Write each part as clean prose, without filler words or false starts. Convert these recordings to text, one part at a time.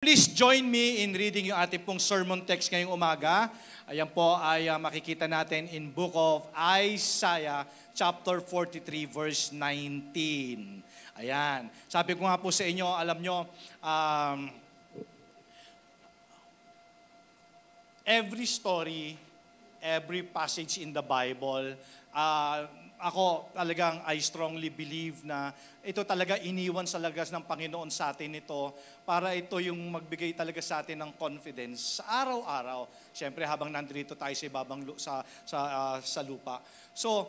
Please join me in reading yung ating pong sermon text ngayong umaga. Ayan po ay makikita natin in Book of Isaiah, chapter 43, verse 19. Ayan. Sabi ko nga po sa inyo, alam nyo, every story, every passage in the Bible, ako talagang I strongly believe na ito talaga iniwan sa lagas ng Panginoon sa atin ito para ito yung magbigay talaga sa atin ng confidence sa araw-araw. Siyempre habang nandito tayo sa ibabang sa lupa. So,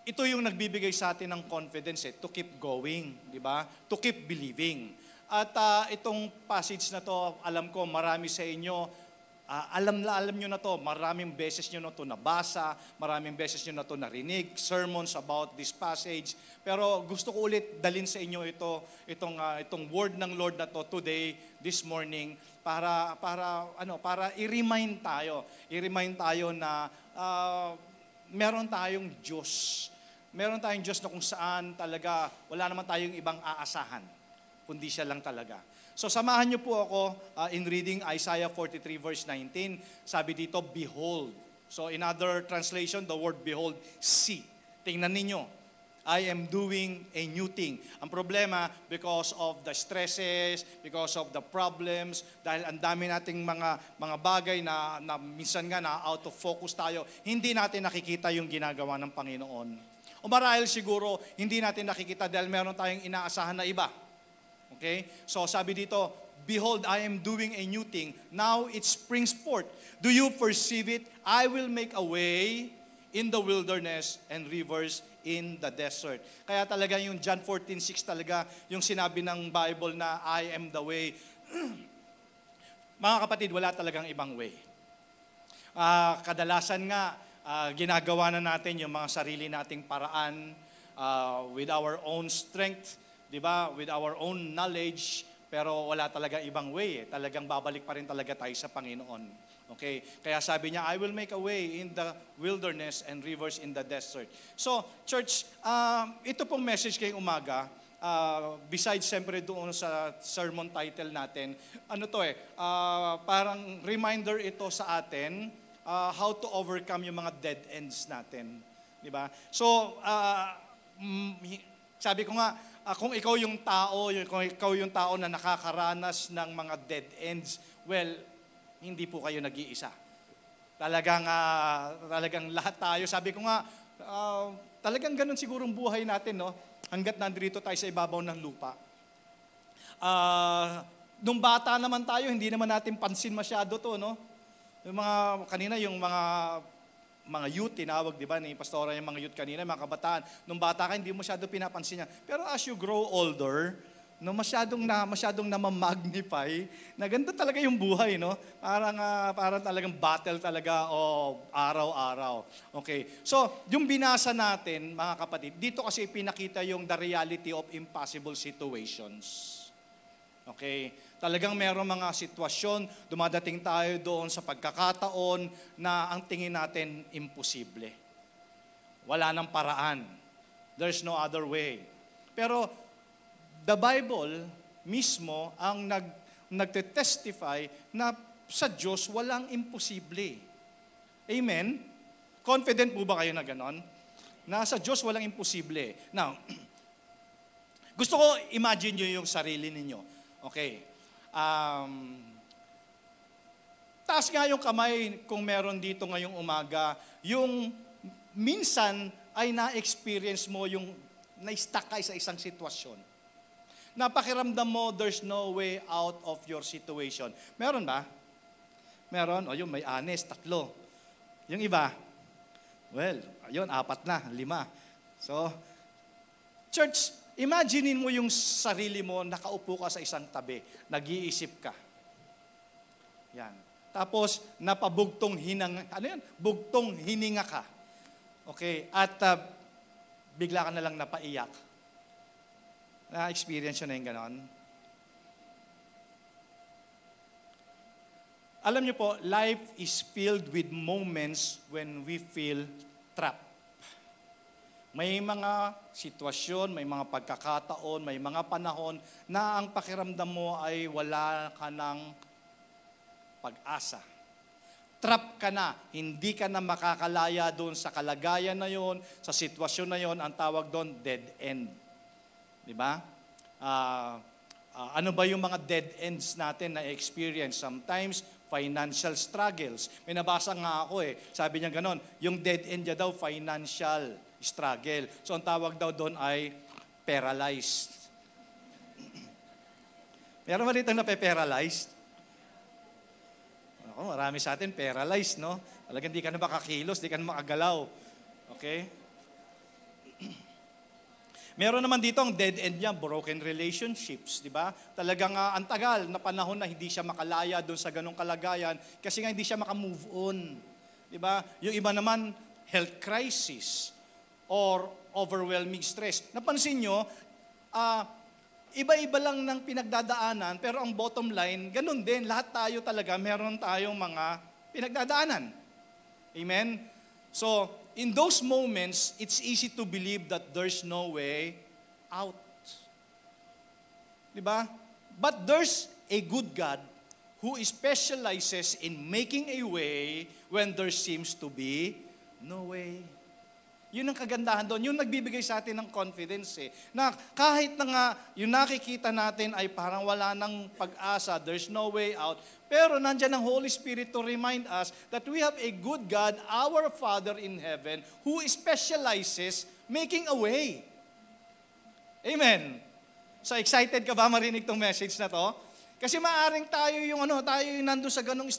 ito yung nagbibigay sa atin ng confidence to keep going, di ba? To keep believing. At itong passage na to, alam ko marami sa inyo alam nyo na to, maraming beses nyo na to nabasa, maraming beses nyo na to narinig, sermons about this passage. Pero gusto ko ulit dalhin sa inyo itong word ng Lord na to today, this morning, para i-remind tayo na meron tayong Diyos. Meron tayong Diyos na kung saan talaga wala naman tayong ibang aasahan, kundi siya lang talaga. So samahan niyo po ako in reading Isaiah 43 verse 19. Sabi dito, behold. So in other translation, the word behold, see. Tingnan ninyo, I am doing a new thing. Ang problema, because of the stresses, because of the problems, dahil ang dami nating mga bagay na minsan nga na out of focus tayo, hindi natin nakikita yung ginagawa ng Panginoon. O marahil siguro, hindi natin nakikita dahil meron tayong inaasahan na iba. Okay? So sabi dito, behold, I am doing a new thing. Now it springs forth. Do you perceive it? I will make a way in the wilderness and rivers in the desert. Kaya talaga yung John 14:6 talaga yung sinabi ng Bible na I am the way. Mga kapatid, wala talagang ibang way. Kadalasan nga, ginagawa na natin yung mga sarili nating paraan with our own strength, diba? With our own knowledge, pero wala talaga ibang way. Talagang babalik pa rin talaga tayo sa Panginoon. Okay? Kaya sabi niya, I will make a way in the wilderness and rivers in the desert. So, church, ito pong message kayong umaga, besides siyempre doon sa sermon title natin, parang reminder ito sa atin, how to overcome yung mga dead ends natin. Diba? So, sabi ko nga, kung ikaw yung tao na nakakaranas ng mga dead ends, well, hindi po kayo nag-iisa. Talagang lahat tayo. Sabi ko nga, talagang ganun sigurong buhay natin, no? Hanggat nandito tayo sa ibabaw ng lupa. Nung bata naman tayo, hindi naman natin pansin masyado to, no? Yung mga youth, tinawag, di ba, ni Pastora yung mga youth kanina, mga kabataan. Nung bata ka, hindi mo masyado pinapansin niya. Pero as you grow older, no, masyadong namamagnify, na ganito talaga yung buhay, no? Parang talagang battle talaga o araw-araw. Okay. So, yung binasa natin, mga kapatid, dito kasi pinakita yung the reality of impossible situations. Okay? Talagang mayroong mga sitwasyon, dumadating tayo doon sa pagkakataon na ang tingin natin imposible. Wala nang paraan. There's no other way. Pero the Bible mismo ang nagte-testify na sa Diyos walang imposible. Amen? Confident po ba kayo na ganon? Na sa Diyos walang imposible. Now, gusto ko imagine nyo yung sarili ninyo. Okay. Taas nga yung kamay kung meron dito ngayong umaga, yung minsan ay na-experience mo yung na-stuck ka sa isang sitwasyon. Napakiramdam mo, there's no way out of your situation. Meron ba? Meron? O yung may 3. Yung iba? Well, ayun, 4 na, 5. So, church, imaginein mo yung sarili mo, nakaupo ka sa isang tabi, nag-iisip ka. Yan. Tapos, napabugtong bugtong hininga ka. Okay? At bigla ka na lang napaiyak. Na-experience yun na yung ganon. Alam niyo po, life is filled with moments when we feel trapped. May mga sitwasyon, may mga pagkakataon, may mga panahon na ang pakiramdam mo ay wala ka ng pag-asa. Trap ka na, hindi ka na makakalaya doon sa kalagayan na yon, sa sitwasyon na yon, ang tawag doon, dead end. Di ba? Ano ba yung mga dead ends natin na experience? Sometimes, financial struggles. May nabasa nga ako sabi niya ganon, yung dead end niya daw, financial struggle. So ang tawag daw doon ay paralyzed. Meron ba dito na paralyzed? Ako, marami sa atin paralyzed, no? Talagang di ka na makakilos, di ka na makagalaw. Okay? Meron naman dito ang dead end niya, broken relationships, di ba? Talagang ang tagal na panahon na hindi siya makalaya doon sa ganong kalagayan kasi nga hindi siya makamove on. Di ba? Yung iba naman, health crisis or overwhelming stress. Napansin nyo, iba-iba lang ng pinagdadaanan pero ang bottom line, ganun din, lahat tayo talaga, meron tayong mga pinagdadaanan. Amen? So, in those moments, it's easy to believe that there's no way out. Diba? But there's a good God who specializes in making a way when there seems to be no way. Yun ang kagandahan doon. Yung nagbibigay sa atin ng confidence na kahit na nga yung nakikita natin ay parang wala ng pag-asa, there's no way out, pero nandyan ang Holy Spirit to remind us that we have a good God, our Father in heaven, who specializes making a way. Amen. So excited ka ba marinig tong message na to? Kasi maaring tayo yung nandun sa ganong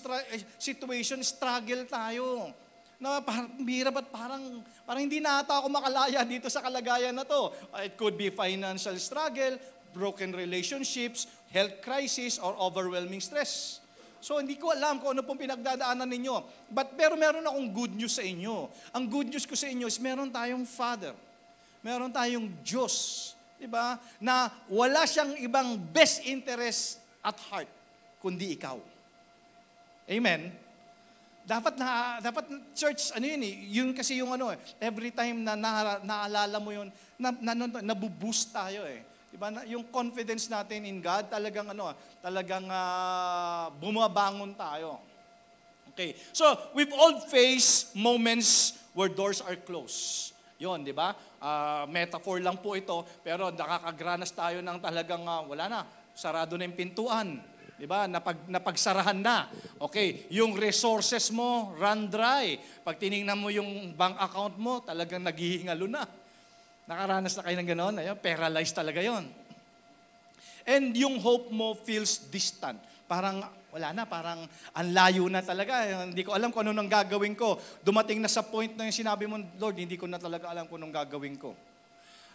situation, struggle tayo. Na parang hirap at parang hindi na ata ako makalaya dito sa kalagayan na to. It could be financial struggle, broken relationships, health crisis, or overwhelming stress. So hindi ko alam kung ano pong pinagdadaanan ninyo. Pero meron akong good news sa inyo. Ang good news ko sa inyo is meron tayong Father. Meron tayong Diyos. Diba? Na wala siyang ibang best interest at heart kundi ikaw. Amen? Dapat church, yun kasi yung every time na naalala mo yun, nabuboost tayo Diba? Yung confidence natin in God, talagang bumabangon tayo. Okay. So, we've all faced moments where doors are closed. Yun, di ba? Metaphor lang po ito, pero nakakagranas tayo ng talagang wala na, sarado na yung pintuan. Diba? Napagsarahan na. Okay, yung resources mo, run dry. Pag tinignan mo yung bank account mo, talagang naghihingalo na. Nakaranas na kayo ng gano'n? Paralyzed talaga yon. And yung hope mo feels distant. Parang wala na, parang ang layo na talaga. Hindi ko alam kung ano nang gagawin ko. Dumating na sa point na yung sinabi mo, Lord, hindi ko na talaga alam kung anong gagawin ko.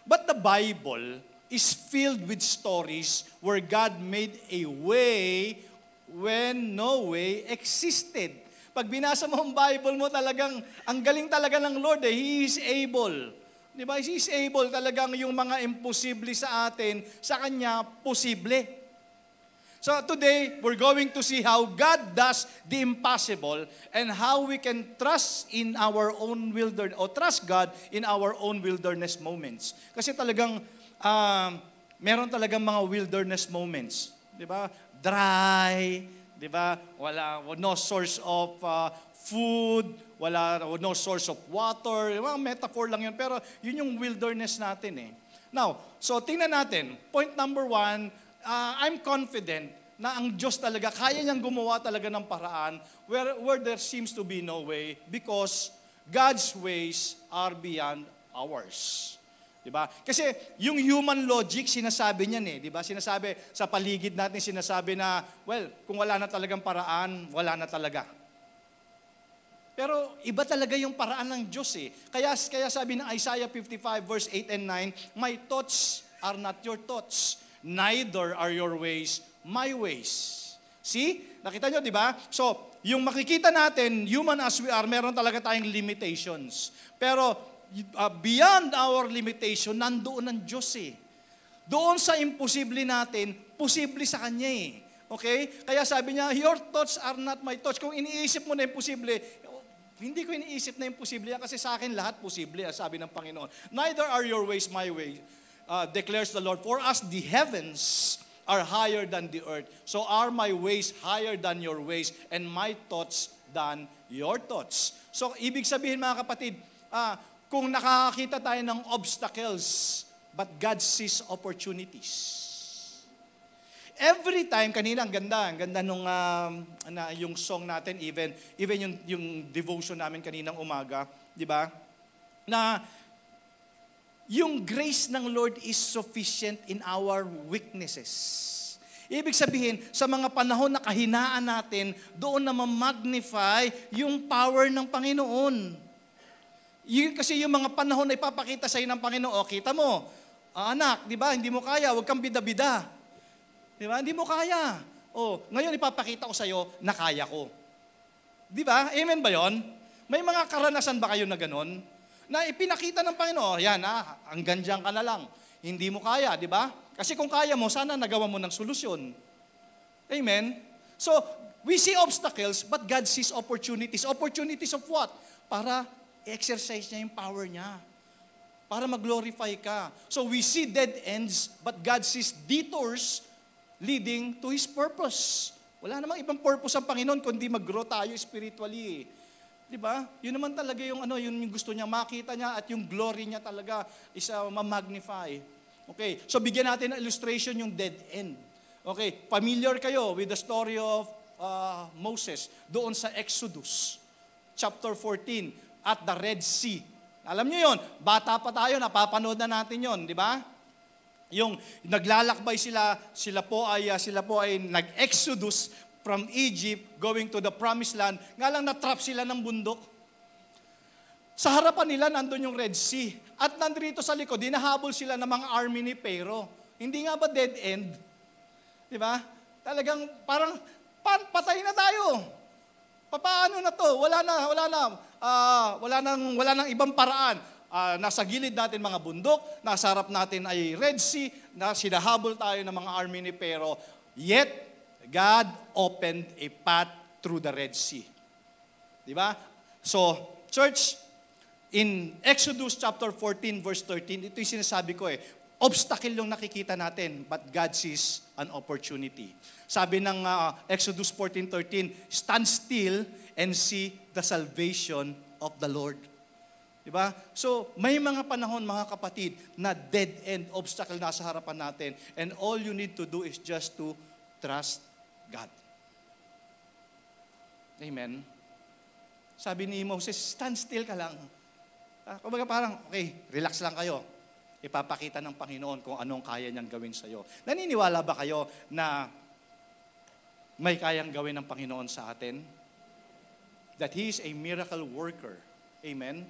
But the Bible is filled with stories where God made a way when no way existed. Pag binasa mo ang Bible mo, talagang, ang galing talaga ng Lord He is able. Di ba? He is able talagang yung mga imposible sa atin, sa Kanya, posible. So today, we're going to see how God does the impossible and how we can trust in our own wilderness, or trust God in our own wilderness moments. Kasi talagang, meron talagang mga wilderness moments, 'di ba? Dry, 'di ba? No source of food, no source of water. Mga metaphor lang 'yun, pero 'yun yung wilderness natin Now, so tingnan natin. Point number 1, I'm confident na ang Diyos talaga kaya niyang gumawa talaga ng paraan where there seems to be no way because God's ways are beyond ours. Diba? Kasi yung human logic, sinasabi niyan diba? Sinasabi sa paligid natin, sinasabi na, well, kung wala na talagang paraan, wala na talaga. Pero iba talaga yung paraan ng Diyos Kaya sabi ng Isaiah 55 verse 8 and 9, my thoughts are not your thoughts, neither are your ways my ways. See? Nakita nyo, diba? So, yung makikita natin, human as we are, meron talaga tayong limitations. Pero, beyond our limitation, nandoon ang Diyos Doon sa imposible natin, posible sa Kanya Okay? Kaya sabi niya, your thoughts are not my thoughts. Kung iniisip mo na imposible, Hindi ko iniisip na imposible yan kasi sa akin lahat posible, sabi ng Panginoon. Neither are your ways my way, declares the Lord. For us the heavens are higher than the earth. So are my ways higher than your ways and my thoughts than your thoughts. So ibig sabihin mga kapatid, kung nakakita tayo ng obstacles, but God sees opportunities. Every time, kanina ang ganda nung yung song natin, even yung devotion namin kaninang umaga, di ba? Na yung grace ng Lord is sufficient in our weaknesses. Ibig sabihin, sa mga panahon na kahinaan natin, doon na ma-magnify yung power ng Panginoon. Kasi yung mga panahon na ipapakita sa iyo ng Panginoon, kita mo, anak, di ba, hindi mo kaya, huwag kang bida-bida. Di ba? Hindi mo kaya. Ngayon ipapakita ko sa iyo na kaya ko. Di ba? Amen ba yon? May mga karanasan ba kayo na ganon? Na ipinakita ng Panginoon, yan hanggang dyan ka na lang. Hindi mo kaya, di ba? Kasi kung kaya mo, sana nagawa mo ng solusyon. Amen? So, we see obstacles, but God sees opportunities. Opportunities of what? Para exercise niya yung power niya. Para mag-glorify ka. So, we see dead ends, but God sees detours leading to His purpose. Wala namang ibang purpose ang Panginoon kundi mag-grow tayo spiritually. Di ba? Yun naman talaga yung yun yung gusto niya, makita niya at yung glory niya talaga is ma-magnify. Okay, so bigyan natin ng illustration yung dead end. Okay, familiar kayo with the story of Moses doon sa Exodus chapter 14 at the Red Sea. Alam niyo yon, bata pa tayo, napapanood na natin yon, di ba? Yung naglalakbay sila po ay nag-exodus from Egypt going to the promised land. Nga lang na-trap sila ng bundok. Sa harapan nila nandun yung Red Sea. At nandito sa likod, dinahabol sila ng mga army ni Pharaoh. Hindi nga ba dead end? Di ba? Talagang parang patay na tayo. Paano na to? Wala nang ibang paraan. Nasa gilid natin mga bundok, nasa harap natin ay Red Sea, na sinahabol tayo ng mga army ni Pharaoh. Yet, God opened a path through the Red Sea. Di ba? So, church, in Exodus chapter 14 verse 13, ito yung sinasabi ko obstacle yung nakikita natin, but God sees an opportunity. Sabi ng Exodus 14:13, stand still and see the salvation of the Lord. Diba? So, may mga panahon, mga kapatid, na dead end obstacle nasa harapan natin. And all you need to do is just to trust God. Amen? Sabi ni Moses, stand still ka lang. Kumbaga parang, okay, relax lang kayo. Ipapakita ng Panginoon kung anong kaya niyang gawin sa iyo. Naniniwala ba kayo na may kayang gawin ng Panginoon sa atin? That He is a miracle worker. Amen?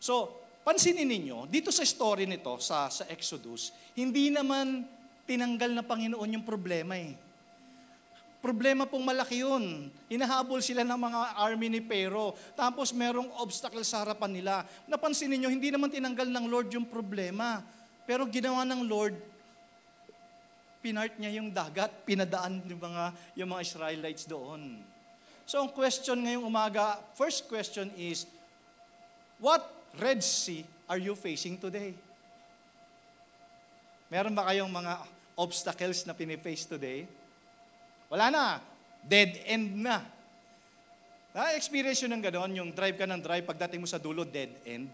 So, pansinin ninyo, dito sa story nito, sa Exodus, hindi naman tinanggal na Panginoon yung problema Problema pong malaki yun. Hinahabol sila ng mga army ni Pharaoh. Tapos merong obstacle sa harapan nila. Napansin ninyo, hindi naman tinanggal ng Lord yung problema. Pero ginawa ng Lord, pinart niya yung dagat, pinadaan yung mga Israelites doon. So, ang question ngayong umaga, first question is, what Red Sea are you facing today? Meron ba kayong mga obstacles na piniface today? Wala na. Dead end na. Na-experience yun ng gano'n, yung drive ka ng drive, pagdating mo sa dulo, dead end.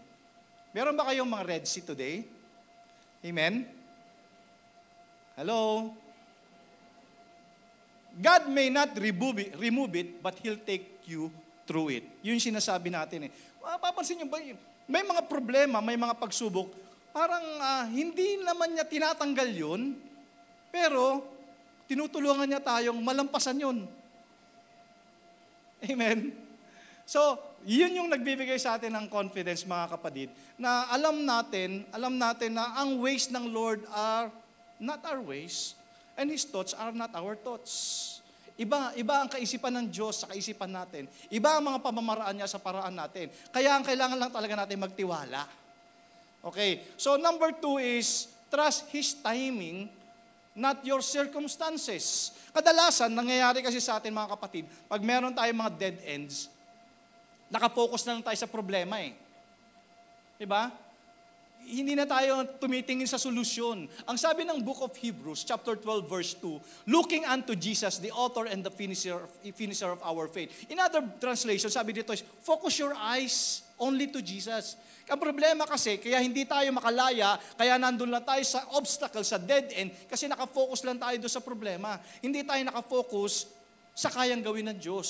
Meron ba kayong mga Red Sea today? Amen? Hello? God may not remove it, but He'll take you through it. Yun sinasabi natin Papansin nyo ba, may mga problema, may mga pagsubok, parang hindi naman niya tinatanggal yun, pero tinutulungan niya tayong malampasan yun. Amen? So, yun yung nagbibigay sa atin ng confidence, mga kapatid, na alam natin na ang ways ng Lord are not our ways, and His thoughts are not our thoughts. Iba ang kaisipan ng Diyos sa kaisipan natin. Iba ang mga pamamaraan niya sa paraan natin. Kaya ang kailangan lang talaga natin magtiwala. Okay, so number 2 is, trust His timing, not your circumstances. Kadalasan, nangyayari kasi sa atin mga kapatid, pag meron tayong mga dead ends, Nakafocus na lang tayo sa problema eh. Diba? Hindi na tayo tumitingin sa solusyon. Ang sabi ng Book of Hebrews, chapter 12, verse 2, looking unto Jesus, the author and the finisher of our faith. In other translation, sabi dito is, focus your eyes only to Jesus. Ang problema kasi, kaya hindi tayo makalaya, kaya nandun lang tayo sa obstacle, sa dead end, kasi nakafocus lang tayo doon sa problema. Hindi tayo nakafocus sa kayang gawin ng Diyos.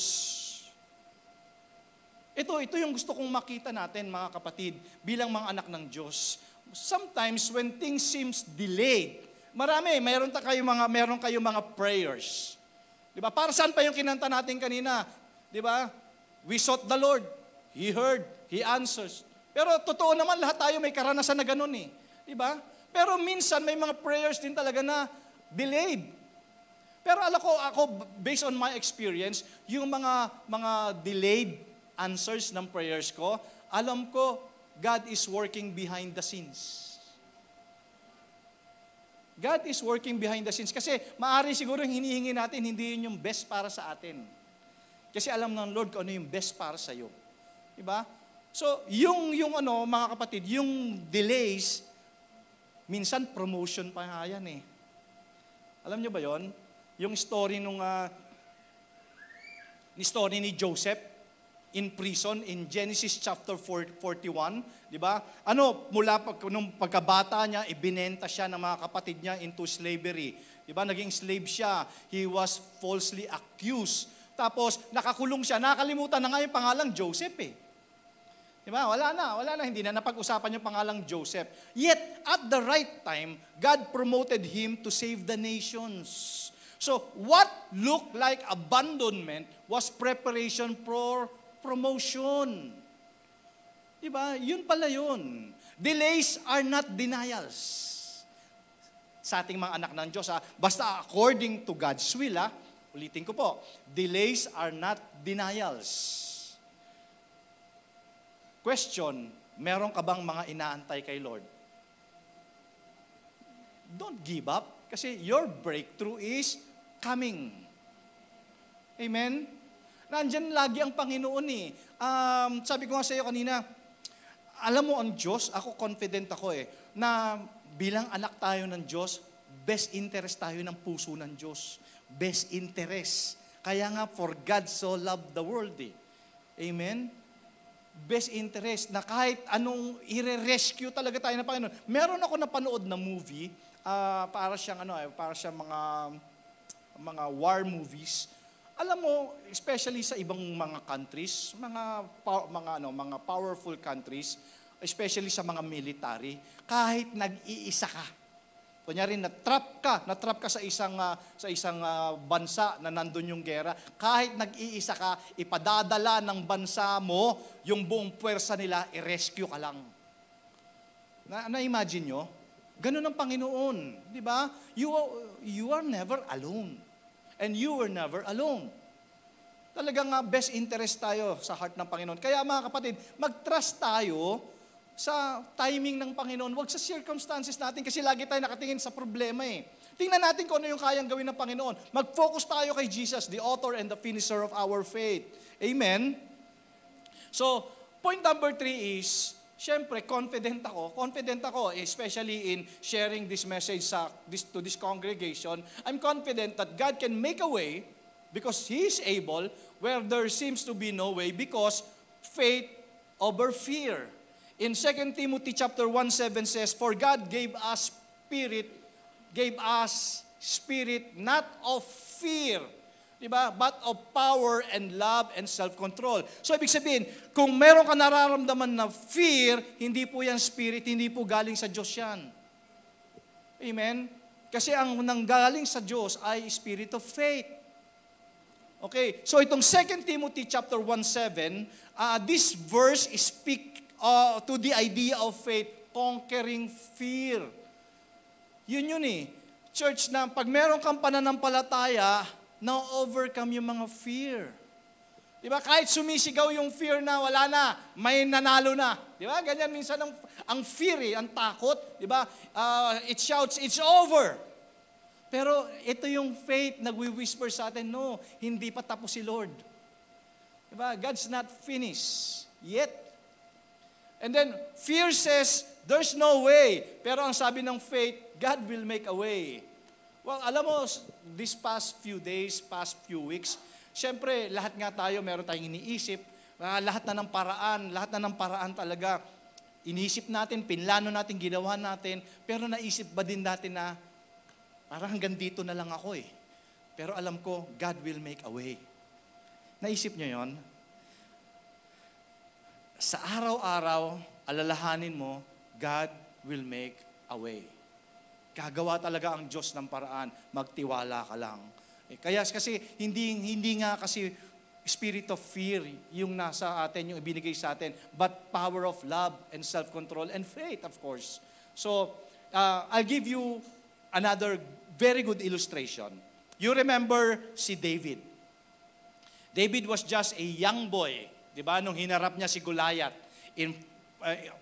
Ito yung gusto kong makita natin, mga kapatid, bilang mga anak ng Diyos. Sometimes, when things seems delayed, meron kayong mga prayers. Di ba? Para saan pa yung kinanta natin kanina? Di ba? We sought the Lord. He heard. He answers. Pero totoo naman, lahat tayo may karanasan na ganun eh. Di ba? Pero minsan, may mga prayers din talaga na delayed. Pero ako, based on my experience, yung mga delayed answers ng prayers ko, alam ko, God is working behind the scenes. God is working behind the scenes. Kasi maaari siguro yung hinihingi natin, hindi yun yung best para sa atin. Kasi alam ng Lord kung ano yung best para sa iyo. Diba? So, yung mga kapatid, yung delays, minsan promotion pa nga yan eh. Alam nyo ba yon? Yung story ni Joseph, in prison, in Genesis chapter 41, di ba? Nung pagkabata niya, ibinenta siya ng mga kapatid niya into slavery. Di ba? Naging slave siya. He was falsely accused. Tapos, nakakulong siya. Nakalimutan na nga yung pangalang Joseph eh. Di ba? Wala na. Hindi na napag-usapan yung pangalang Joseph. Yet, at the right time, God promoted him to save the nations. So, what looked like abandonment was preparation for promotion. Diba? Yun pala yun. Delays are not denials. Sa ating mga anak ng Diyos, basta according to God's will, ulitin ko po, delays are not denials. Question, meron ka bang mga inaantay kay Lord? Don't give up, kasi your breakthrough is coming. Amen? Nandyan lagi ang Panginoon eh. Sabi ko nga sa iyo kanina, alam mo ang Diyos, ako confident ako na bilang anak tayo ng Diyos, best interest tayo ng puso ng Diyos. Best interest. Kaya nga, for God so loved the world eh. Amen? Best interest na kahit anong i-rescue talaga tayo ng Panginoon. Meron ako napanood na movie, para siyang mga war movies. Alam mo, especially sa ibang mga countries, mga powerful countries, especially sa mga military, kahit nag-iisa ka. Kunyari, natrap ka sa isang bansa na nandun yung gera, kahit nag-iisa ka, ipadadala ng bansa mo, yung buong puwersa nila, i-rescue ka lang. Na-imagine nyo? Ganun ang Panginoon. Di ba? You are never alone. And you were never alone. Talagang best interest tayo sa heart ng Panginoon. Kaya mga kapatid, mag-trust tayo sa timing ng Panginoon. Huwag sa circumstances natin kasi lagi tayo nakatingin sa problema eh. Tingnan natin kung ano yung kayang gawin ng Panginoon. Mag-focus tayo kay Jesus, the author and the finisher of our faith. Amen? So, point number 3 is, syempre, confident ako, especially in sharing this message to this congregation. I'm confident that God can make a way because He is able where there seems to be no way because faith over fear. In 2 Timothy chapter 1:7 says, for God gave us spirit not of fear, diba? But of power and love and self-control. So ibig sabihin, kung meron ka nararamdaman na fear, hindi po yan spirit, hindi po galing sa Diyos yan. Amen? Kasi ang nanggaling sa Diyos ay spirit of faith. Okay, so itong 2 Timothy chapter 1:7, this verse speak to the idea of faith, conquering fear. Yun eh. Church, na pag meron kang pananampalataya, na-overcome yung mga fear. Diba? Kahit sumisigaw yung fear na wala na, may nanalo na. Diba? Ganyan minsan ang fear ang takot. Diba? It shouts, it's over. Pero ito yung faith nagwi-whisper sa atin, no, hindi pa tapos si Lord. Diba? God's not finished yet. And then, fear says, there's no way. Pero ang sabi ng faith, God will make a way. Well, alam mo, this past few days, past few weeks, syempre, lahat nga tayo, meron tayong iniisip, lahat na ng paraan talaga. Inisip natin, pinlano natin, ginawa natin, pero naisip ba din natin na, parang hanggang dito na lang ako eh. Pero alam ko, God will make a way. Naisip niyo yon? Sa araw-araw, alalahanin mo, God will make a way. Gagawa talaga ang Diyos ng paraan. Magtiwala ka lang. Kaya kasi hindi nga kasi spirit of fear yung nasa atin, yung ibinigay sa atin, but power of love and self-control and faith, of course. So, I'll give you another very good illustration. You remember si David. David was just a young boy, di ba, nung hinarap niya si Goliath.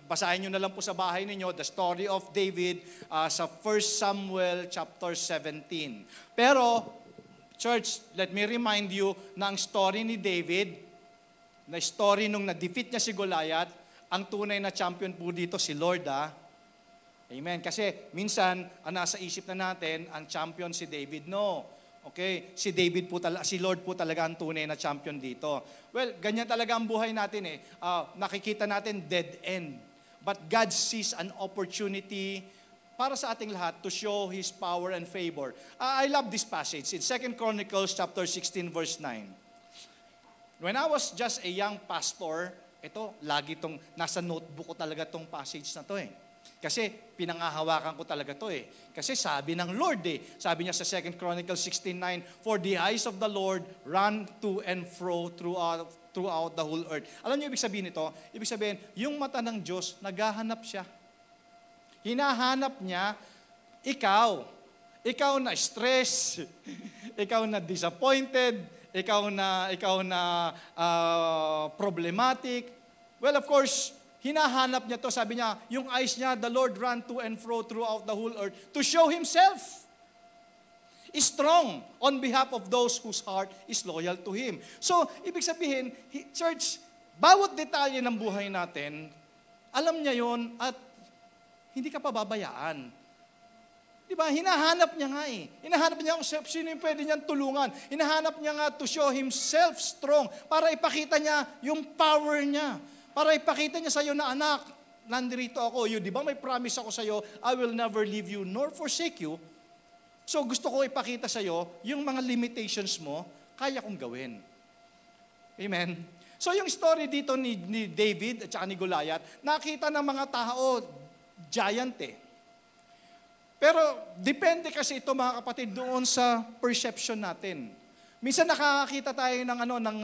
Basahin nyo na lang po sa bahay ninyo, the story of David sa 1 Samuel chapter 17. Pero, church, let me remind you na ang story ni David, na story nung na-defeat niya si Goliath, ang tunay na champion po dito si Lord. Amen. Kasi minsan, nasa isip na natin, ang champion si David. No. Okay? Si Lord po talaga ang tunay na champion dito. Well, ganyan talaga ang buhay natin eh. Nakikita natin dead end. But God sees an opportunity para sa ating lahat to show His power and favor. I love this passage in 2 Chronicles chapter 16 verse 9. When I was just a young pastor, ito, lagi itong nasa notebook ko talaga itong passage na to eh. Kasi pinangahawakan ko talaga to eh. Kasi sabi ng Lord eh. Sabi niya sa 2 Chronicles 16:9, "For the eyes of the Lord run to and fro throughout the whole earth." Alam niyo ibig sabihin nito? Ibig sabihin, yung mata ng Diyos, naghahanap siya. Hinahanap niya, ikaw. Ikaw na stress. Ikaw na disappointed. Ikaw na problematic. Well, of course, hinahanap niya to, sabi niya, yung eyes niya, the Lord ran to and fro throughout the whole earth to show Himself strong on behalf of those whose heart is loyal to Him. So, ibig sabihin, church, bawat detalye ng buhay natin, alam niya yon at hindi ka pababayaan. Diba? Hinahanap niya nga eh. Hinahanap niya kung sino yung pwede niyang tulungan. Hinahanap niya nga to show Himself strong para ipakita niya yung power niya. Para ipakita niya sa iyo na, anak, nandito ako. Di ba may promise ako sa iyo, I will never leave you nor forsake you. So gusto ko ipakita sa iyo, yung mga limitations mo, kaya kong gawin. Amen? So yung story dito ni David at saka ni Goliath, nakita ng mga tao, giant eh. Pero depende kasi ito mga kapatid doon sa perception natin. Minsan nakakita tayo ng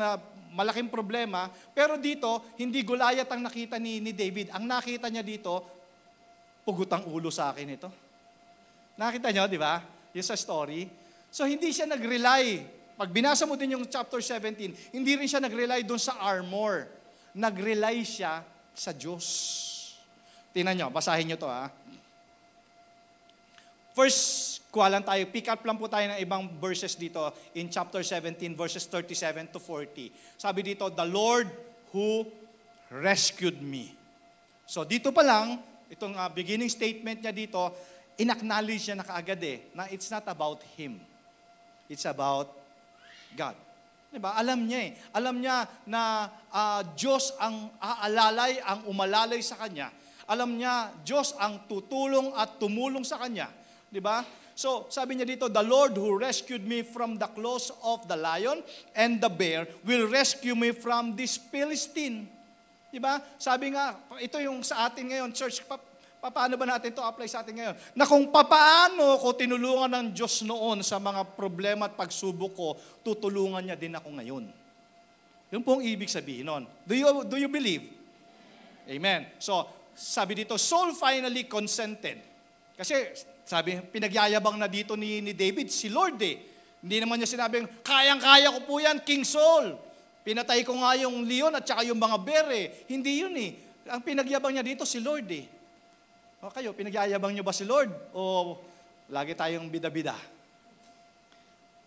malaking problema, pero dito, hindi Goliath ang nakita ni David. Ang nakita niya dito, pugutang ulo sa akin ito. Nakita niyo, di ba? Yung sa story. So, hindi siya nag-rely. Pag binasa mo din yung chapter 17, hindi rin siya nag-rely doon sa armor. Nag-rely siya sa Diyos. Tingnan niyo, basahin niyo to ha. First, kuha lang tayo, pick up lang po tayo ng ibang verses dito in chapter 17, verses 37 to 40. Sabi dito, the Lord who rescued me. So dito pa lang, itong beginning statement niya dito, in-acknowledge niya na kaagad na it's not about Him. It's about God. Diba? Alam niya Alam niya na Diyos ang aalalay, ang umalalay sa Kanya. Alam niya, Diyos ang tutulong at tumulong sa Kanya. Diba? So, sabi niya dito, the Lord who rescued me from the claws of the lion and the bear will rescue me from this Philistine. Diba? Sabi nga, ito yung sa atin ngayon, church, paano ba natin ito apply sa atin ngayon? Na kung paano ko tinulungan ng Diyos noon sa mga problema at pagsubok ko, tutulungan niya din ako ngayon. Yun pong ibig sabihin nun. Do you believe? Amen. So, sabi dito, Saul finally consented. Kasi, sabi, pinagyayabang na dito ni David, si Lord eh. Hindi naman niya sinabing, kayang-kaya ko po yan, King Saul. Pinatay ko nga yung leon at saka yung mga bear eh. Hindi yun eh. Ang pinagyabang niya dito, si Lord eh. O kayo, pinagyayabang niyo ba si Lord? O lagi tayong bida-bida?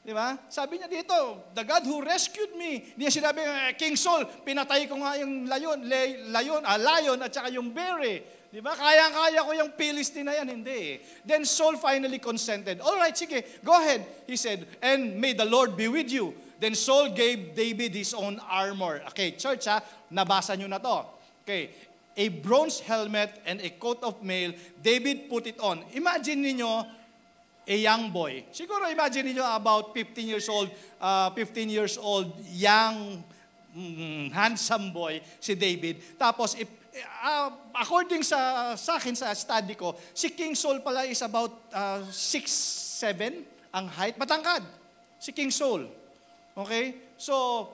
Di ba? Sabi niya dito, the God who rescued me. Hindi niya sinabi, King Saul, pinatay ko nga yung lion at saka yung bear eh. Di ba? Kaya ko yung Philistine na yan. Hindi eh. Then Saul finally consented. All right, sige, go ahead. He said, and may the Lord be with you. Then Saul gave David his own armor. Okay, church ha, nabasa nyo na to. Okay, a bronze helmet and a coat of mail, David put it on. Imagine niyo a young boy. Siguro imagine niyo about 15 years old, young, handsome boy, si David. Tapos, according sa akin, sa study ko, si King Saul pala is about 6'7" ang height. Matangkad, si King Saul. Okay? So,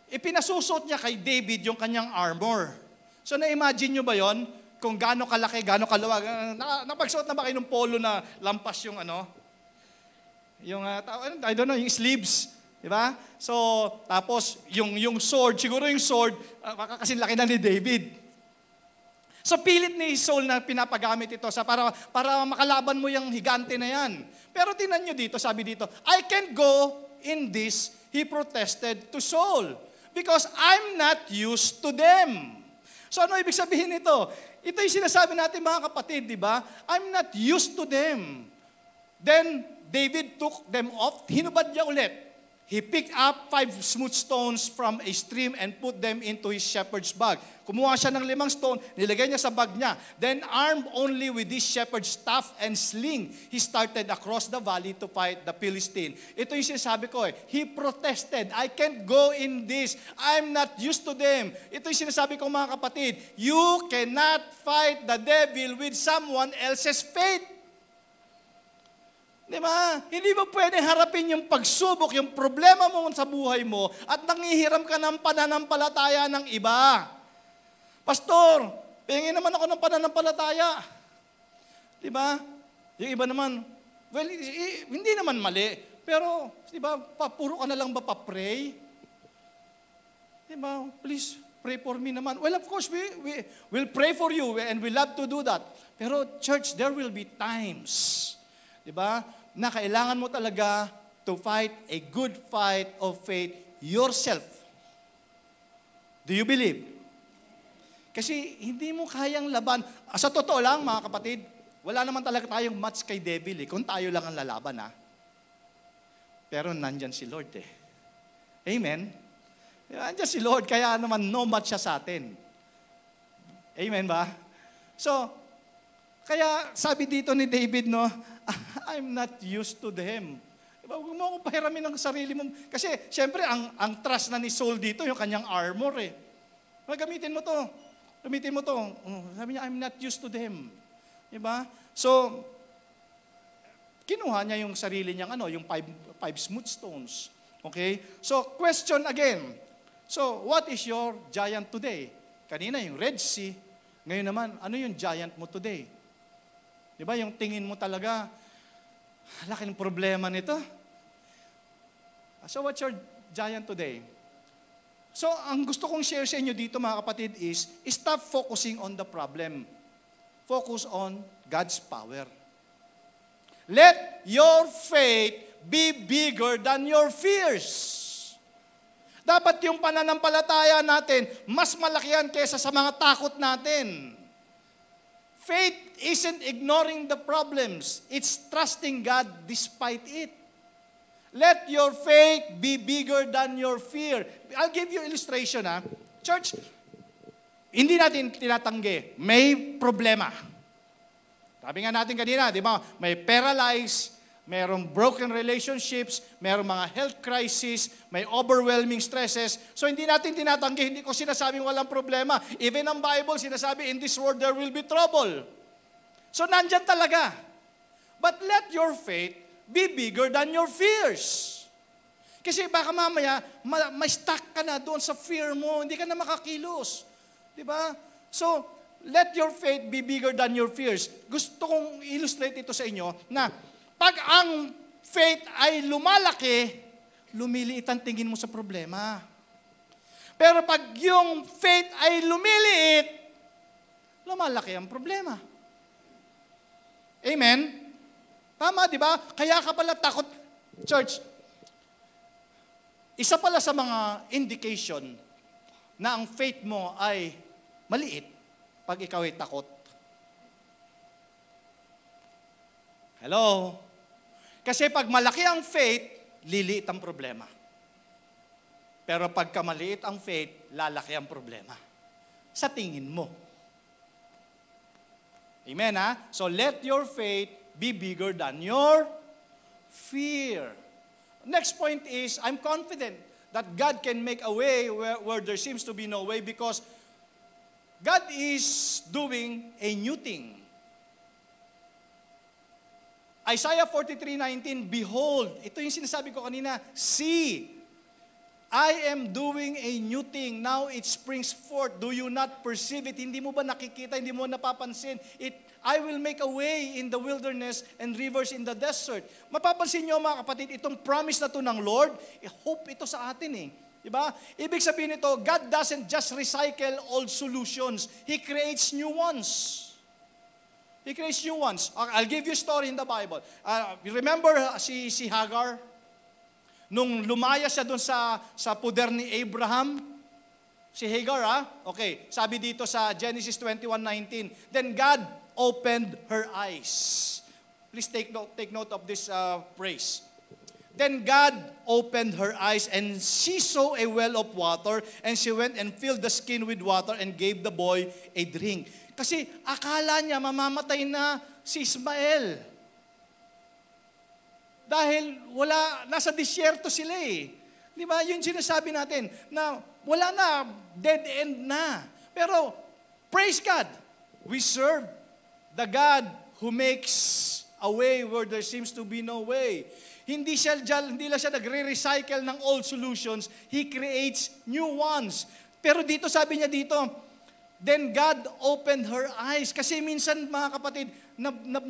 ipinasusot niya kay David yung kanyang armor. So, na-imagine nyo ba yon? Kung gaano kalaki, gaano kaluwag. Napagsuot na ba kayo ng polo na lampas yung yung I don't know, yung sleeves, di ba? So, tapos yung sword, siguro yung sword, kasi laki na ni David. So, pilit ni Saul na pinapagamit ito para makalaban mo yung higante na yan. Pero tinan nyo dito, sabi dito, I can't go in this, he protested to Saul, because I'm not used to them. So, ano ibig sabihin nito? Ito yung sinasabi natin mga kapatid, di ba? I'm not used to them. Then, David took them off, hinubad niya ulit. He picked up 5 smooth stones from a stream and put them into his shepherd's bag. Kumuha siya ng 5 stone, nilagay niya sa bag niya. Then armed only with this shepherd's staff and sling, he started across the valley to fight the Philistine. Ito yung sinasabi ko eh. He protested, I can't go in this. I'm not used to them. Ito yung sinasabi ko mga kapatid. You cannot fight the devil with someone else's faith. Di ba? Hindi mo pwede harapin yung pagsubok, yung problema mo sa buhay mo at nangihiram ka ng pananampalataya ng iba. Pastor, pingin naman ako ng pananampalataya. Di ba? Yung iba naman, well, hindi naman mali. Pero, di ba, puro ka na lang ba pa-pray? Di ba? Please, pray for me naman. Well, of course, we'll pray for you and we love to do that. Pero, church, there will be times, di ba, na kailangan mo talaga to fight a good fight of faith yourself. Do you believe? Kasi hindi mo kayang laban. Sa totoo lang, mga kapatid, wala naman talaga tayong match kay devil eh, kung tayo lang ang lalaban ha. Pero nandyan si Lord eh. Amen? Nandyan si Lord, kaya naman no match siya sa atin. Amen ba? So, kaya sabi dito ni David, no, I'm not used to them. Diba, huwag mo akong pahiramin ng sarili mo. Kasi, syempre, ang trust na ni Saul dito, yung kanyang armor eh. Gamitin mo to. Gamitin mo to. Sabi niya, I'm not used to them. Diba? So, kinuha niya yung sarili niyang, yung 5 smooth stones. Okay? So, question again. So, what is your giant today? Kanina, yung Red Sea. Ngayon naman, ano yung giant mo today? Diba, yung tingin mo talaga, laki ng problema nito. So what's your giant today? So ang gusto kong share sa inyo dito mga kapatid is, stop focusing on the problem. Focus on God's power. Let your faith be bigger than your fears. Dapat yung pananampalataya natin, mas malaki yan kaysa sa mga takot natin. Faith isn't ignoring the problems. It's trusting God despite it. Let your faith be bigger than your fear. I'll give you illustration ha. Church, hindi natin tinatanggi. May problema. Sabi nga natin kanina, di ba? May paralyzed, mayroong broken relationships, mayroong mga health crisis, may overwhelming stresses. So hindi natin tinatanggi, hindi ko sinasabing walang problema. Even ang Bible sinasabi, in this world there will be trouble. So nandyan talaga. But let your faith be bigger than your fears. Kasi baka mamaya, ma-stuck ka na doon sa fear mo, hindi ka na makakilos. Diba? So, let your faith be bigger than your fears. Gusto kong illustrate ito sa inyo na pag ang faith ay lumalaki, lumiliit ang tingin mo sa problema. Pero pag yung faith ay lumiliit, lumalaki ang problema. Amen? Tama, di ba? Kaya ka pala takot. Church, Isa pala sa mga indication na ang faith mo ay maliit pag ikaw ay takot. Hello? Kasi pag malaki ang faith, liliit ang problema. Pero pagka maliit ang faith, lalaki ang problema. Sa tingin mo. Amen, ha? So let your faith be bigger than your fear. Next point is, I'm confident that God can make a way where there seems to be no way because God is doing a new thing. Isaiah 43:19, behold, ito yung sinasabi ko kanina, see, I am doing a new thing. Now it springs forth. Do you not perceive it? Hindi mo ba nakikita? Hindi mo napapansin? I will make a way in the wilderness and rivers in the desert. Mapapansin nyo mga kapatid, itong promise na to ng Lord, hope ito sa atin eh. Diba? Ibig sabihin nito, God doesn't just recycle old solutions. He creates new ones. He creates new ones. I'll give you a story in the Bible. Remember si Hagar? Nung lumaya siya doon sa puder ni Abraham, si Hagar, Okay, sabi dito sa Genesis 21:19, then God opened her eyes. Please take note of this phrase. Then God opened her eyes and she saw a well of water and she went and filled the skin with water and gave the boy a drink. Kasi akala niya mamamatay na si Ismael. Dahil nasa disyerto sila eh. Di ba? Yun sinasabi natin na wala na, dead end na. Pero praise God, we serve the God who makes a way where there seems to be no way. Hindi lang siya nagre-recycle ng old solutions. He creates new ones. Pero dito sabi niya dito, then God opened her eyes. Kasi minsan mga kapatid,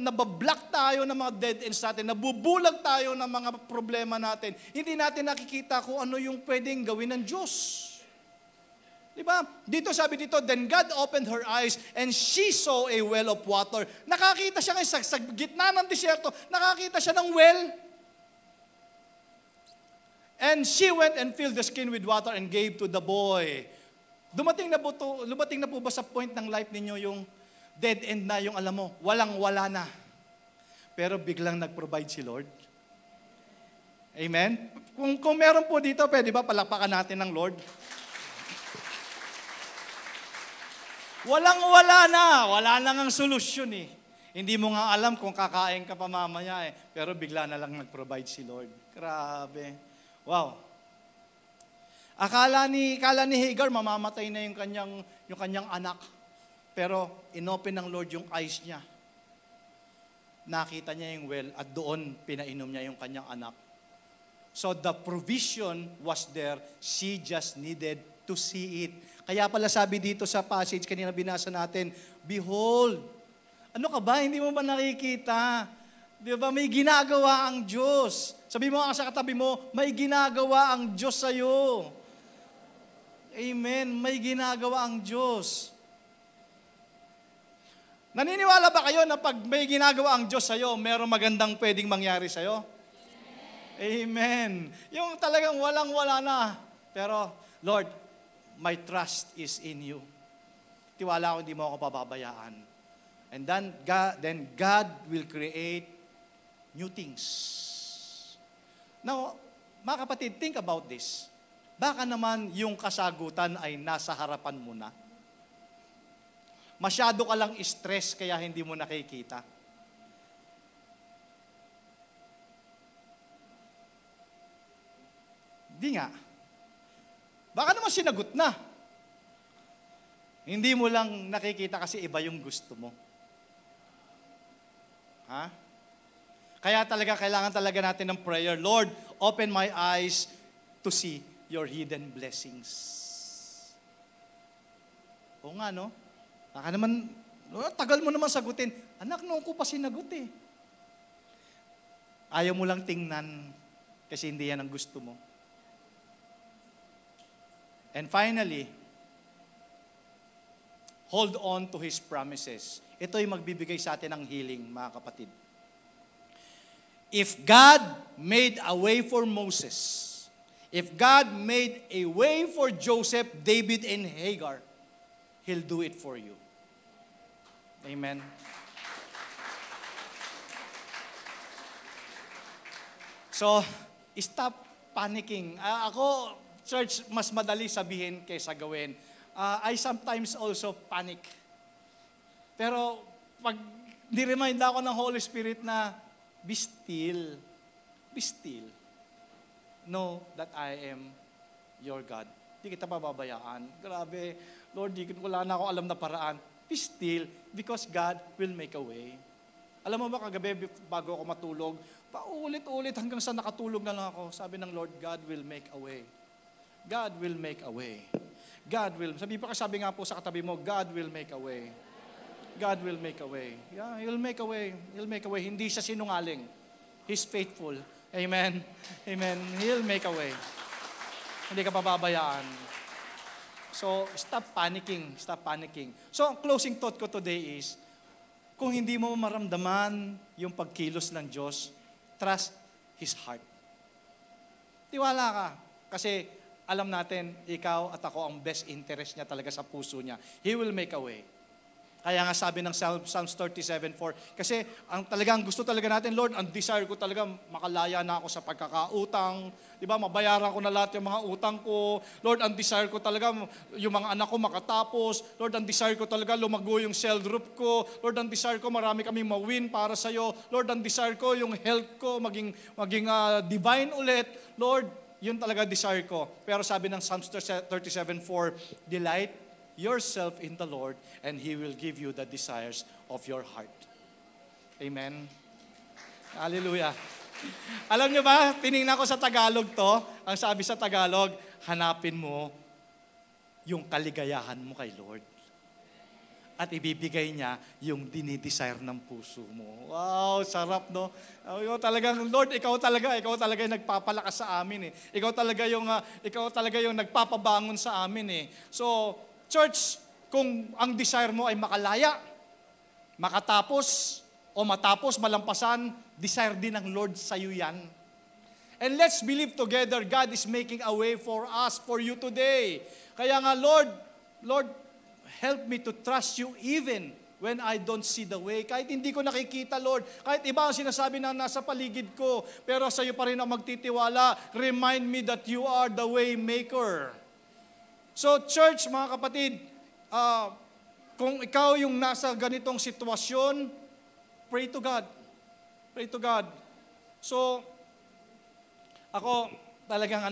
nabablock tayo ng mga dead ends natin, nabubulag tayo ng mga problema natin. Hindi natin nakikita kung ano yung pwedeng gawin ng Diyos. Diba? Dito sabi dito, then God opened her eyes and she saw a well of water. Nakakita siya ngayon sa gitna ng disyerto, nakakita siya ng well. And she went and filled the skin with water and gave to the boy. Dumating na po ba sa point ng life ninyo yung dead end na, yung alam mo, walang-wala na. Pero biglang nag-provide si Lord? Amen? Kung meron po dito, pwede ba palakpakan natin ng Lord? Walang-wala na. Wala lang ang solusyon eh. Hindi mo nga alam kung kakain ka pa mamaya eh. Pero bigla na lang nag-provide si Lord. Grabe. Wow. Akala ni Hagar mamamatay na yung kanyang anak. Pero inopen ng Lord yung eyes niya. Nakita niya yung well at doon pinainom niya yung kanyang anak. So the provision was there. She just needed to see it. Kaya pala sabi dito sa passage kanina binasa natin, behold, ano ka ba? Hindi mo ba nakikita? Di ba? May ginagawa ang Diyos. Sabi mo nga sa katabi mo, may ginagawa ang Diyos sa'yo. Amen. May ginagawa ang Diyos. Naniniwala ba kayo na pag may ginagawa ang Diyos sa'yo, merong magandang pwedeng mangyari sa'yo? Amen. Yung talagang walang-wala na. Pero, Lord, my trust is in you. Tiwala ko, hindi mo ako pababayaan. And then God will create new things. Now, mga kapatid, think about this. Baka naman yung kasagutan ay nasa harapan mo na. Masyado ka lang stress kaya hindi mo nakikita. Hindi nga. Baka naman sinagot na. Hindi mo lang nakikita kasi iba yung gusto mo. Ha? Kaya kailangan talaga natin ng prayer. Lord, open my eyes to see your hidden blessings. Oo nga, no? Baka naman, tagal mo naman sagutin. Anak, noon ko pa sinagot eh. Ayaw mo lang tingnan kasi hindi yan ang gusto mo. And finally, hold on to His promises. Ito yung magbibigay sa atin ng healing, mga kapatid. If God made a way for Moses, If God made a way for Joseph, David, and Hagar, He'll do it for you. Amen. So, stop panicking. Ako, church, mas madali sabihin kaysa gawin. I sometimes also panic. Pero, pag ni-remind ako ng Holy Spirit na, be still. Be still. Know that I am your God. Di kita pababayaan. Grabe, Lord, wala na akong alam na paraan. Be still, because God will make a way. Alam mo ba, kagabi, bago ako matulog, paulit-ulit hanggang sa nakatulog na lang ako. Sabi ng Lord, God will make a way. God will make a way. God will, sabi nga po sa katabi mo, God will make a way. God will make a way. Yeah, He'll make a way. He'll make a way. Hindi siya sinungaling. He's faithful. Amen. Amen. He'll make a way. Hindi ka pababayaan. So, stop panicking. Stop panicking. So, ang closing thought ko today is, kung hindi mo maramdaman yung pagkilos ng Diyos, trust His heart. Tiwala ka. Kasi alam natin, ikaw at ako ang best interest niya talaga sa puso niya. He will make a way. Kaya nga sabi ng Psalms 37:4, kasi ang talagang gusto talaga natin, Lord, ang desire ko talaga makalaya na ako sa pagkakautang, di ba? Mabayaran ko na lahat yung mga utang ko. Lord, ang desire ko talaga yung mga anak ko makatapos. Lord, ang desire ko talaga lumago yung cell group ko. Lord, ang desire ko marami kaming ma-win para sa iyo. Lord, ang desire ko yung health ko maging divine ulit. Lord, yun talaga desire ko. Pero sabi ng Psalms 37:4, delight yourself in the Lord, and He will give you the desires of your heart. Amen. Hallelujah. Alam niyo ba, tinignan ko sa Tagalog to, ang sabi sa Tagalog, hanapin mo yung kaligayahan mo kay Lord. At ibibigay niya yung dinidesire ng puso mo. Wow, sarap, no? Talagang, Lord, ikaw talaga yung nagpapalakas sa amin eh. Ikaw talaga yung nagpapabangon sa amin eh. So, church, kung ang desire mo ay makalaya, makatapos, o matapos, malampasan, desire din ng Lord sa iyo yan. And let's believe together, God is making a way for us, for you today. Kaya nga, Lord, help me to trust you even when I don't see the way. Kahit hindi ko nakikita, Lord. Kahit iba ang sinasabi na nasa paligid ko, pero sa iyo pa rin ako magtitiwala. Remind me that you are the way maker. So, church, mga kapatid, kung ikaw yung nasa ganitong sitwasyon, pray to God. Pray to God. So, ako, talagang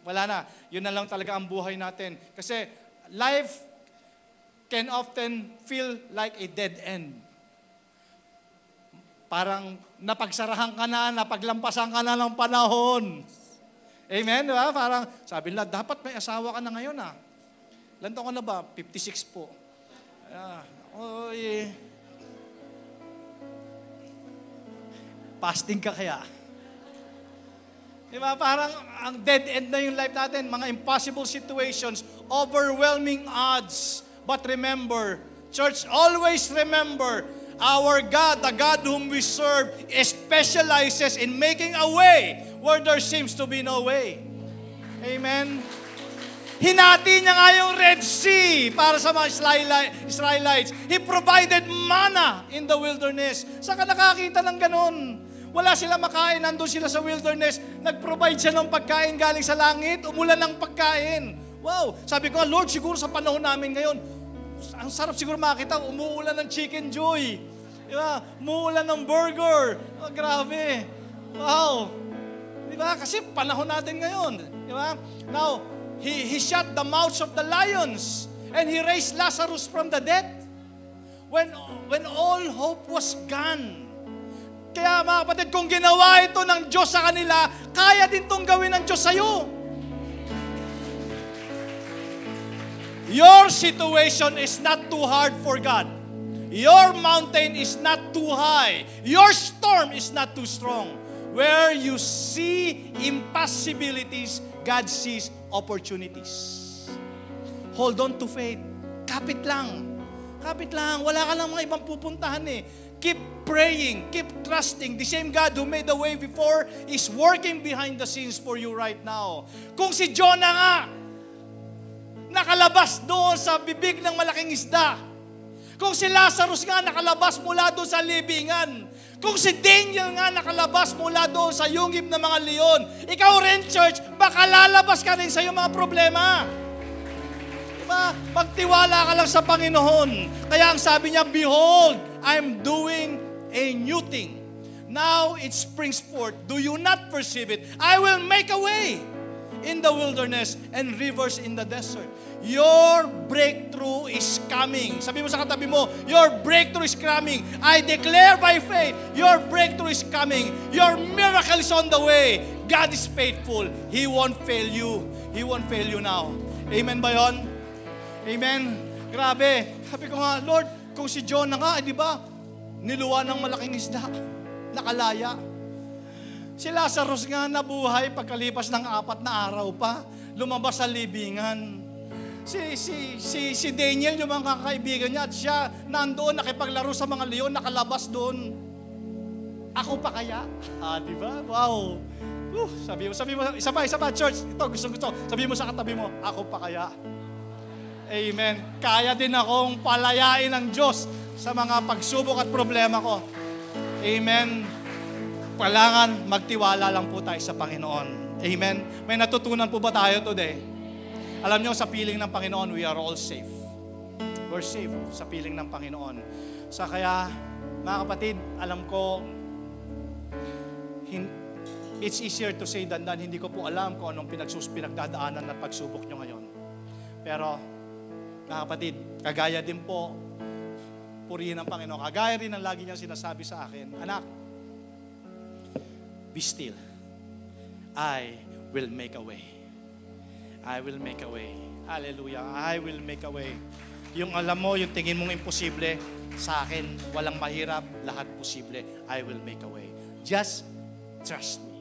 wala na. Yun na lang talaga ang buhay natin. Kasi, life can often feel like a dead end. Parang napagsarahan ka na, napaglampasan ka na ng panahon. Amen, di ba? Parang sabi nila, dapat may asawa ka na ngayon ah. Ilan taon ka na ba? 56 po. Fasting ka kaya? Di ba? Parang ang dead end na yung life natin. Mga impossible situations, overwhelming odds. But remember, church, always remember, our God, the God whom we serve, specializes in making a way where there seems to be no way. Amen? Hinati niya nga yung Red Sea para sa mga Israelites. He provided manna in the wilderness. Saan ka nakakita ng ganun? Wala sila makain, nandun sila sa wilderness. Nag-provide siya ng pagkain galing sa langit, umulan ng pagkain. Wow! Sabi ko, Lord, siguro sa panahon namin ngayon, ang sarap siguro makita, umuulan ng Chicken Joy. Diba? Umuulan ng burger. Oh, grabe. Wow. Diba? Kasi panahon natin ngayon. Diba? Now, He shut the mouths of the lions and He raised Lazarus from the dead when all hope was gone. Kaya mga kapatid, kung ginawa ito ng Diyos sa kanila, kaya din itong gawin ng Diyos sa iyo. Your situation is not too hard for God. Your mountain is not too high. Your storm is not too strong. Where you see impossibilities, God sees opportunities. Hold on to faith. Kapit lang. Kapit lang. Wala ka lang mga ibang pupuntahan eh. Keep praying, keep trusting. The same God who made the way before is working behind the scenes for you right now. Kung si Jonah nga, nakalabas doon sa bibig ng malaking isda. Kung si Lazarus nga nakalabas mula doon sa libingan. Kung si Daniel nga nakalabas mula doon sa yungib ng mga leon. Ikaw rin, church, baka lalabas ka rin sa iyong mga problema. Diba? Pagtiwala ka lang sa Panginoon. Kaya ang sabi niya, behold, I'm doing a new thing. Now it springs forth. Do you not perceive it? I will make a way in the wilderness and rivers in the desert. Your breakthrough is coming. Sabi mo sa katabi mo, your breakthrough is coming. I declare by faith, your breakthrough is coming. Your miracle is on the way. God is faithful. He won't fail you. He won't fail you now. Amen ba yun? Amen? Grabe. Sabi ko nga, Lord, kung si Jonah nga, di ba, niluwa ng malaking isda, nakalaya. Si Lazarus nga nabuhay pagkalipas ng 4 na araw pa, lumabas sa libingan. Si Daniel, yung mga kaibigan niya, at siya nandoon, nakipaglaro sa mga leon, nakalabas doon. Ako pa kaya? Di ba? Wow. Sabi mo, isa pa, church, ito, gusto. Sabi mo sa katabi mo, ako pa kaya? Amen. Kaya din akong palayain ng Diyos sa mga pagsubok at problema ko. Amen. Kailangan magtiwala lang po tayo sa Panginoon. Amen. May natutunan po ba tayo today? Alam niyo, sa piling ng Panginoon, we are all safe. We're safe sa piling ng Panginoon. Kaya, mga kapatid, alam ko, it's easier to say than done. Hindi ko po alam kung anong pinagdadaanan at pagsubok nyo ngayon. Pero, mga kapatid, kagaya din po, purihin ng Panginoon. Kagaya rin ang lagi niyang sinasabi sa akin, anak, be still. I will make a way. I will make a way. Hallelujah. I will make a way. Yung alam mo, yung tingin mong imposible, sa akin, walang mahirap, lahat posible. I will make a way. Just trust me.